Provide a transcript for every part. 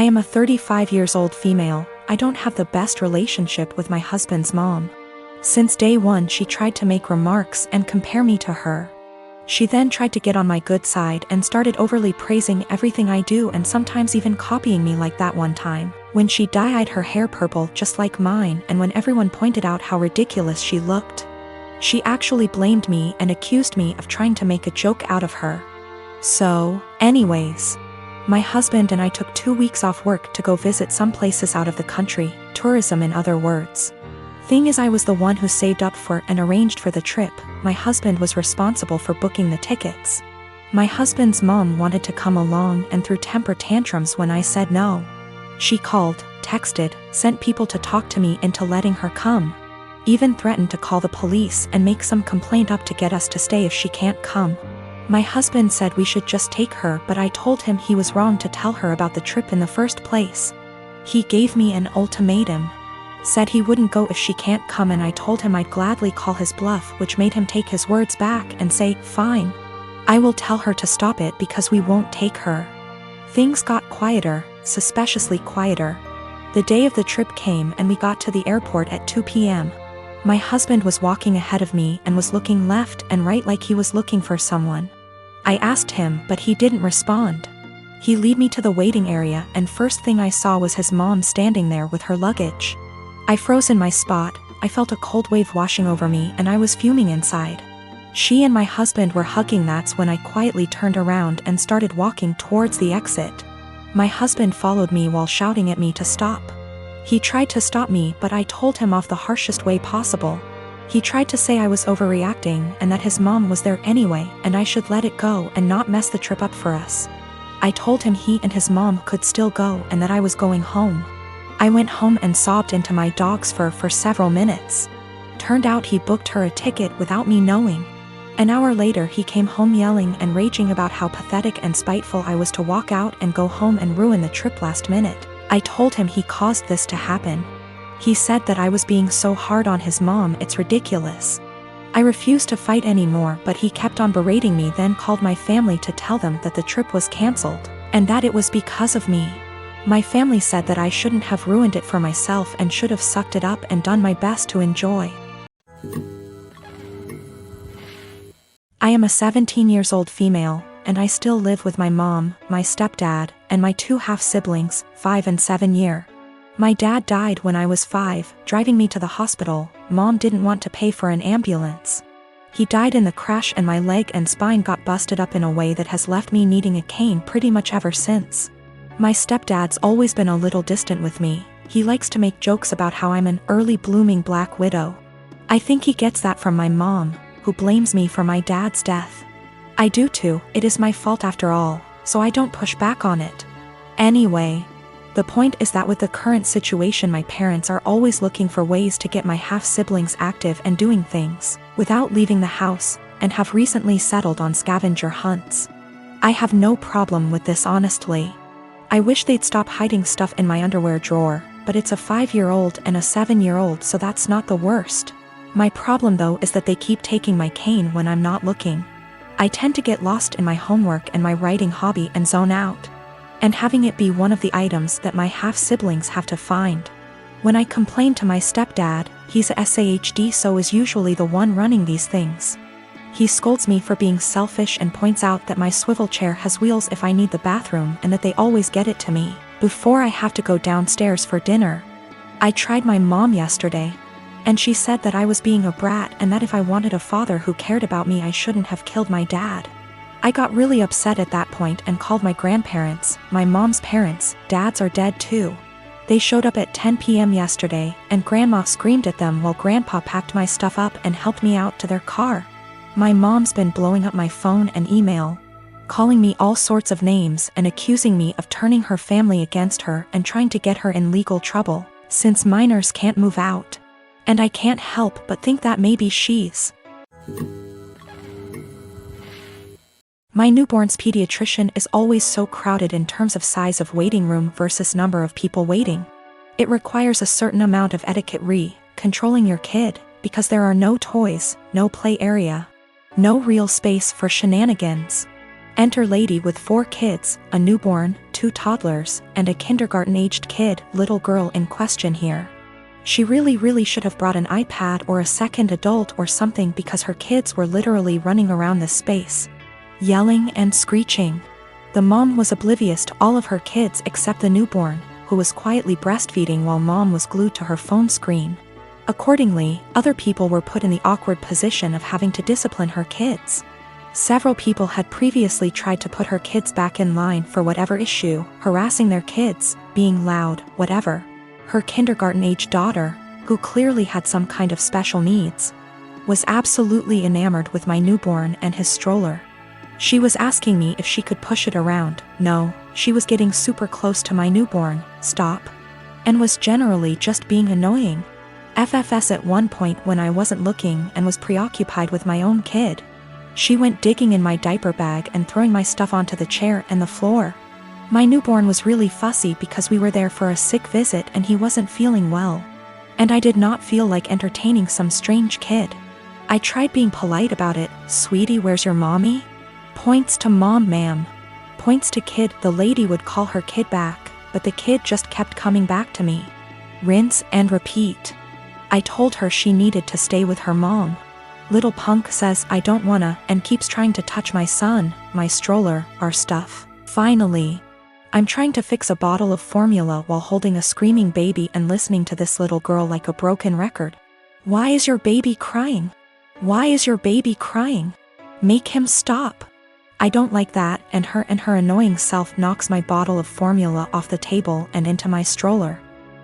I am a 35 years old female. I don't have the best relationship with my husband's mom. Since day one she tried to make remarks and compare me to her. She then tried to get on my good side and started overly praising everything I do and sometimes even copying me, like that one time when she dyed her hair purple just like mine, and when everyone pointed out how ridiculous she looked. She actually blamed me and accused me of trying to make a joke out of her. So, anyways, my husband and I took 2 weeks off work to go visit some places out of the country, tourism in other words. Thing is, I was the one who saved up for and arranged for the trip. My husband was responsible for booking the tickets. My husband's mom wanted to come along and threw temper tantrums when I said no. She called, texted, sent people to talk to me into letting her come. Even threatened to call the police and make some complaint up to get us to stay if she can't come. My husband said we should just take her, but I told him he was wrong to tell her about the trip in the first place. He gave me an ultimatum. Said he wouldn't go if she can't come, and I told him I'd gladly call his bluff, which made him take his words back and say, fine. I will tell her to stop it because we won't take her. Things got quieter, suspiciously quieter. The day of the trip came and we got to the airport at 2 p.m. My husband was walking ahead of me and was looking left and right like he was looking for someone. I asked him, but he didn't respond. He led me to the waiting area, and first thing I saw was his mom standing there with her luggage. I froze in my spot. I felt a cold wave washing over me and I was fuming inside. She and my husband were hugging. That's when I quietly turned around and started walking towards the exit. My husband followed me while shouting at me to stop. He tried to stop me, but I told him off the harshest way possible. He tried to say I was overreacting and that his mom was there anyway and I should let it go and not mess the trip up for us. I told him he and his mom could still go and that I was going home. I went home and sobbed into my dog's fur for several minutes. Turned out he booked her a ticket without me knowing. An hour later he came home yelling and raging about how pathetic and spiteful I was to walk out and go home and ruin the trip last minute. I told him he caused this to happen. He said that I was being so hard on his mom, it's ridiculous. I refused to fight anymore, but he kept on berating me, then called my family to tell them that the trip was cancelled, and that it was because of me. My family said that I shouldn't have ruined it for myself and should have sucked it up and done my best to enjoy. I am a 17-year-old female, and I still live with my mom, my stepdad, and my 2 half-siblings, 5 and 7 year. My dad died when I was 5, driving me to the hospital. Mom didn't want to pay for an ambulance. He died in the crash and my leg and spine got busted up in a way that has left me needing a cane pretty much ever since. My stepdad's always been a little distant with me. He likes to make jokes about how I'm an early blooming black widow. I think he gets that from my mom, who blames me for my dad's death. I do too, it is my fault after all, so I don't push back on it. Anyway, the point is that with the current situation my parents are always looking for ways to get my half-siblings active and doing things without leaving the house, and have recently settled on scavenger hunts. I have no problem with this, honestly. I wish they'd stop hiding stuff in my underwear drawer, but it's a 5-year-old and a 7-year-old, so that's not the worst. My problem though is that they keep taking my cane when I'm not looking. I tend to get lost in my homework and my writing hobby and zone out. And having it be one of the items that my half-siblings have to find. When I complain to my stepdad, he's a SAHD, so is usually the one running these things. He scolds me for being selfish and points out that my swivel chair has wheels if I need the bathroom and that they always get it to me before I have to go downstairs for dinner. I tried my mom yesterday, and she said that I was being a brat and that if I wanted a father who cared about me I shouldn't have killed my dad. I got really upset at that point and called my grandparents, my mom's parents. Dads are dead too. They showed up at 10 p.m. yesterday, and Grandma screamed at them while Grandpa packed my stuff up and helped me out to their car. My mom's been blowing up my phone and email, calling me all sorts of names and accusing me of turning her family against her and trying to get her in legal trouble, since minors can't move out. And I can't help but think that maybe she's. My newborn's pediatrician is always so crowded in terms of size of waiting room versus number of people waiting. It requires a certain amount of etiquette controlling your kid, because there are no toys, no play area, no real space for shenanigans. Enter lady with 4 kids, a newborn, 2 toddlers, and a kindergarten-aged kid, little girl in question here. She really should have brought an iPad or a second adult or something because her kids were literally running around the space, yelling and screeching. The mom was oblivious to all of her kids except the newborn, who was quietly breastfeeding while mom was glued to her phone screen. Accordingly, other people were put in the awkward position of having to discipline her kids. Several people had previously tried to put her kids back in line for whatever issue, harassing their kids, being loud, whatever. Her kindergarten-age daughter, who clearly had some kind of special needs, was absolutely enamored with my newborn and his stroller. She was asking me if she could push it around. No, she was getting super close to my newborn, stop, and was generally just being annoying. FFS at one point when I wasn't looking and was preoccupied with my own kid. She went digging in my diaper bag and throwing my stuff onto the chair and the floor. My newborn was really fussy because we were there for a sick visit and he wasn't feeling well. And I did not feel like entertaining some strange kid. I tried being polite about it. Sweetie, where's your mommy? Points to mom, ma'am. Points to kid. The lady would call her kid back, but the kid just kept coming back to me. Rinse and repeat. I told her she needed to stay with her mom. Little punk says I don't wanna and keeps trying to touch my son, my stroller, our stuff. Finally, I'm trying to fix a bottle of formula while holding a screaming baby and listening to this little girl like a broken record. Why is your baby crying? Why is your baby crying? Make him stop. I don't like that, and her annoying self knocks my bottle of formula off the table and into my stroller.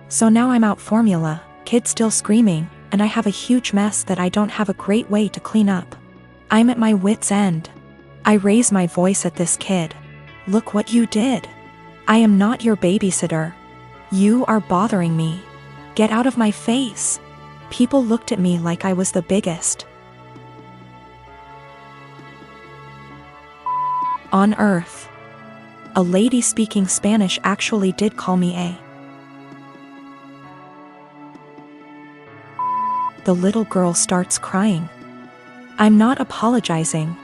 So now I'm out formula, kid still screaming, and I have a huge mess that I don't have a great way to clean up. I'm at my wit's end. I raise my voice at this kid. Look what you did. I am not your babysitter. You are bothering me. Get out of my face. People looked at me like I was the biggest on earth. A lady speaking Spanish actually did call me a. The little girl starts crying. I'm not apologizing.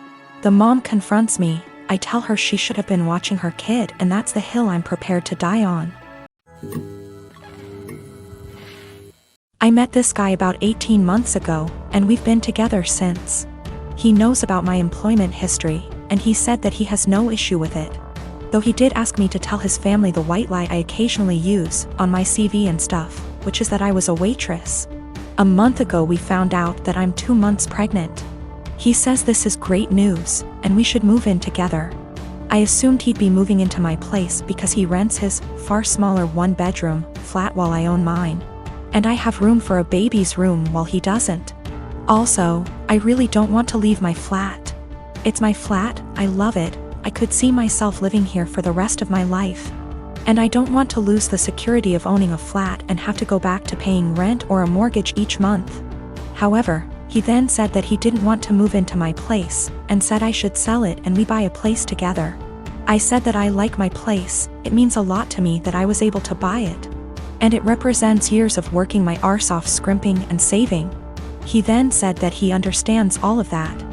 The mom confronts me. I tell her she should have been watching her kid, and that's the hill I'm prepared to die on. I met this guy about 18 months ago, and we've been together since. He knows about my employment history, and he said that he has no issue with it. Though he did ask me to tell his family the white lie I occasionally use on my CV and stuff, which is that I was a waitress. A month ago we found out that I'm 2 months pregnant. He says this is great news, and we should move in together. I assumed he'd be moving into my place because he rents his far smaller 1-bedroom flat while I own mine. And I have room for a baby's room while he doesn't. Also, I really don't want to leave my flat. It's my flat, I love it, I could see myself living here for the rest of my life. And I don't want to lose the security of owning a flat and have to go back to paying rent or a mortgage each month. However, he then said that he didn't want to move into my place, and said I should sell it and we buy a place together. I said that I like my place, it means a lot to me that I was able to buy it. And it represents years of working my arse off scrimping and saving. He then said that he understands all of that.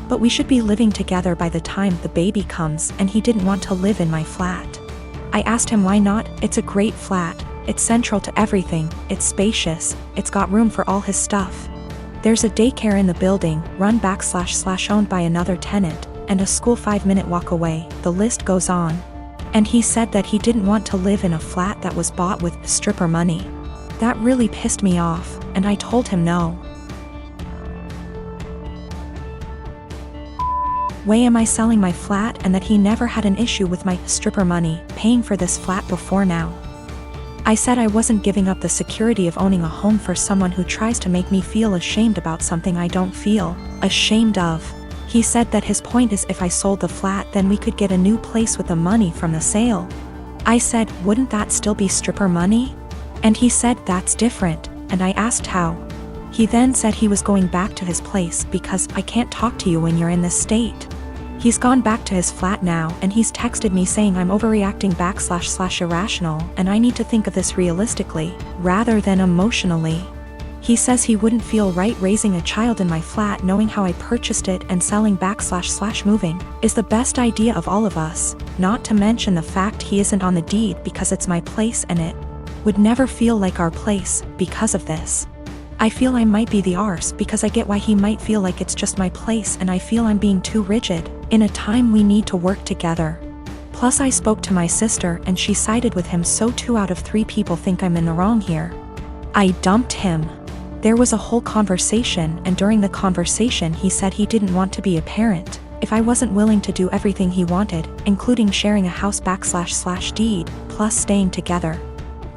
But we should be living together by the time the baby comes, and he didn't want to live in my flat. I asked him why not. It's a great flat, it's central to everything, it's spacious, it's got room for all his stuff. There's a daycare in the building, run / owned by another tenant, and a school 5-minute walk away, the list goes on. And he said that he didn't want to live in a flat that was bought with stripper money. That really pissed me off, and I told him no. Way am I selling my flat, and that he never had an issue with my stripper money paying for this flat before now. I said I wasn't giving up the security of owning a home for someone who tries to make me feel ashamed about something I don't feel ashamed of. He said that his point is if I sold the flat then we could get a new place with the money from the sale. I said, wouldn't that still be stripper money? And he said that's different, and I asked how. He then said he was going back to his place because I can't talk to you when you're in this state. He's gone back to his flat now, and he's texted me saying I'm overreacting / irrational, and I need to think of this realistically, rather than emotionally. He says he wouldn't feel right raising a child in my flat knowing how I purchased it and selling / moving is the best idea of all of us, not to mention the fact he isn't on the deed because it's my place and it would never feel like our place because of this. I feel I might be the arse because I get why he might feel like it's just my place and I feel I'm being too rigid in a time we need to work together. Plus I spoke to my sister and she sided with him, so 2 out of 3 people think I'm in the wrong here. I dumped him. There was a whole conversation and during the conversation he said he didn't want to be a parent if I wasn't willing to do everything he wanted, including sharing a house / deed, plus staying together.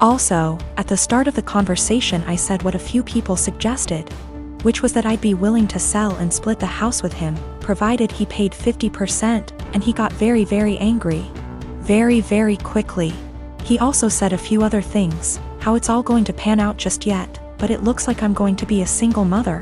Also, at the start of the conversation I said what a few people suggested, which was that I'd be willing to sell and split the house with him, provided he paid 50%, and he got very, very angry. Very, very quickly. He also said a few other things, how it's all going to pan out just yet, but it looks like I'm going to be a single mother,